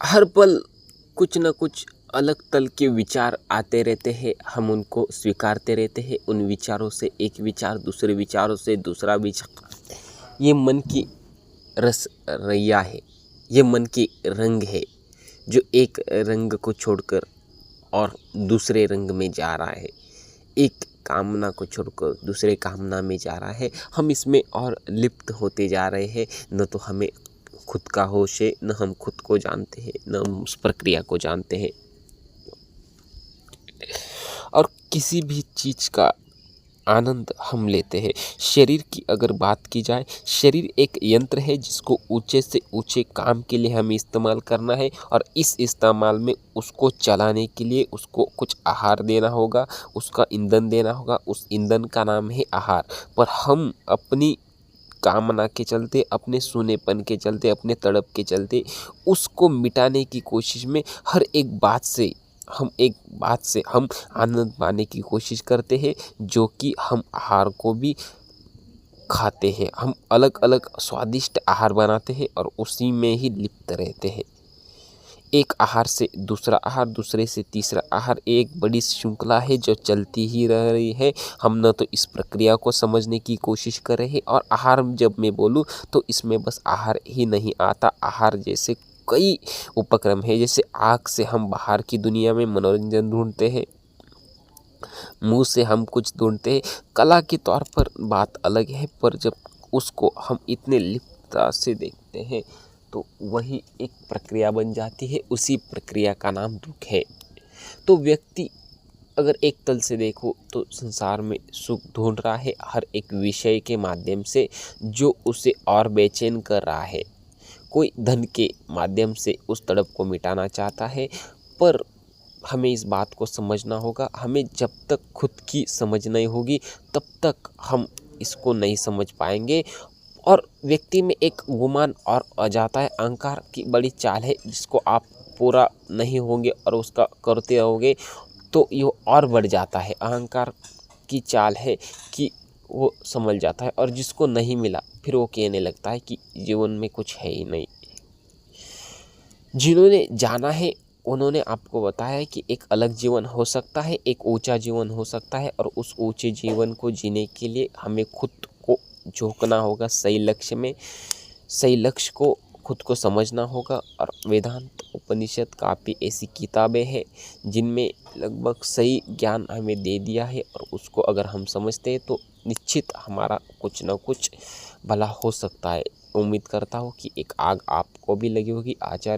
हर पल कुछ न कुछ अलग तल के विचार आते रहते हैं, हम उनको स्वीकारते रहते हैं। उन विचारों से एक विचार, दूसरे विचारों से दूसरा विचार, ये मन की रस रैया है, ये मन की रंग है जो एक रंग को छोड़कर और दूसरे रंग में जा रहा है, एक कामना को छोड़कर दूसरे कामना में जा रहा है। हम इसमें और लिप्त होते जा रहे हैं। न तो हमें खुद का होश है, न हम खुद को जानते हैं, न हम उस प्रक्रिया को जानते हैं। और किसी भी चीज़ का आनंद हम लेते हैं। शरीर की अगर बात की जाए, शरीर एक यंत्र है जिसको ऊंचे से ऊंचे काम के लिए हमें इस्तेमाल करना है, और इस इस्तेमाल में उसको चलाने के लिए उसको कुछ आहार देना होगा, उसका ईंधन देना होगा। उस ईंधन का नाम है आहार। पर हम अपनी कामना के चलते, अपने सूनेपन के चलते, अपने तड़प के चलते उसको मिटाने की कोशिश में हर एक बात से हम आनंद पाने की कोशिश करते हैं, जो कि हम आहार को भी खाते हैं। हम अलग अलग स्वादिष्ट आहार बनाते हैं और उसी में ही लिप्त रहते हैं। एक आहार से दूसरा आहार, दूसरे से तीसरा आहार, एक बड़ी श्रृंखला है जो चलती ही रह रही है। हम न तो इस प्रक्रिया को समझने की कोशिश कर रहे हैं। और आहार जब मैं बोलूँ तो इसमें बस आहार ही नहीं आता, आहार जैसे कई उपक्रम है। जैसे आँख से हम बाहर की दुनिया में मनोरंजन ढूंढते हैं, मुंह से हम कुछ ढूंढते हैं। कला के तौर पर बात अलग है, पर जब उसको हम इतने लिप्तता से देखते हैं तो वही एक प्रक्रिया बन जाती है। उसी प्रक्रिया का नाम दुख है। तो व्यक्ति अगर एक तल से देखो तो संसार में सुख ढूंढ रहा है हर एक विषय के माध्यम से, जो उसे और बेचैन कर रहा है। कोई धन के माध्यम से उस तड़प को मिटाना चाहता है। पर हमें इस बात को समझना होगा, हमें जब तक खुद की समझ नहीं होगी तब तक हम इसको नहीं समझ पाएंगे। और व्यक्ति में एक गुमान और आ जाता है। अहंकार की बड़ी चाल है, जिसको आप पूरा नहीं होंगे और उसका करते रहोगे तो ये और बढ़ जाता है। अहंकार की चाल है कि वो संभल जाता है, और जिसको नहीं मिला फिर वो कहने लगता है कि जीवन में कुछ है ही नहीं। जिन्होंने जाना है उन्होंने आपको बताया है कि एक अलग जीवन हो सकता है, एक ऊंचा जीवन हो सकता है, और उस ऊंचे जीवन को जीने के लिए हमें खुद को झोंकना होगा सही लक्ष्य में। सही लक्ष्य को खुद को समझना होगा। और वेदांत उपनिषद काफ़ी ऐसी किताबें हैं जिनमें लगभग सही ज्ञान हमें दे दिया है, और उसको अगर हम समझते हैं तो निश्चित हमारा कुछ ना कुछ भला हो सकता है। उम्मीद करता हूँ कि एक आग आपको भी लगी होगी। आचार्य